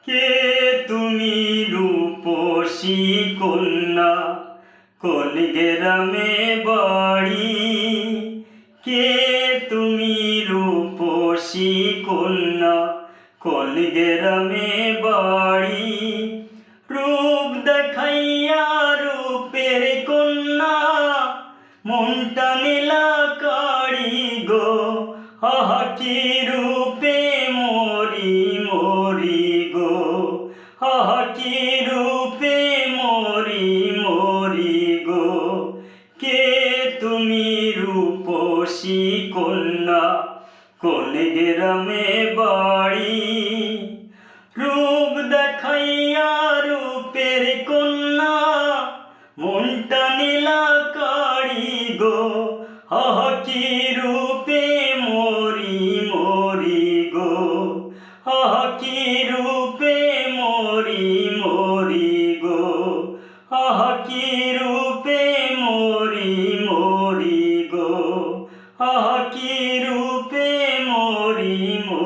কে তুমি রূপসী কন্যা, কোন গ্রামে বাড়ি? কে তুমি রূপসী কন্যা, কোন গ্রামে বাড়ি? রূপ দেখাইয়া রূপের কন্যা, মনটা নীলা কাড়ি গো। আহা কি রূপে মরি মরি গো, আহা কি রূপে মরি মরি গো। কে তুমি রূপসী কন্যা, কোন গ্রামে বাড়ি? রূপ দেখাইয়া রূপের কন্যা, মনটা নীলা কাড়ি গো। আহা কি রূপে মরি মরি গো, আহা কি রূপে মরি মরি গো, আহা কি রূপে মরি মরি গো, আহা কি রূপে মরি মরি।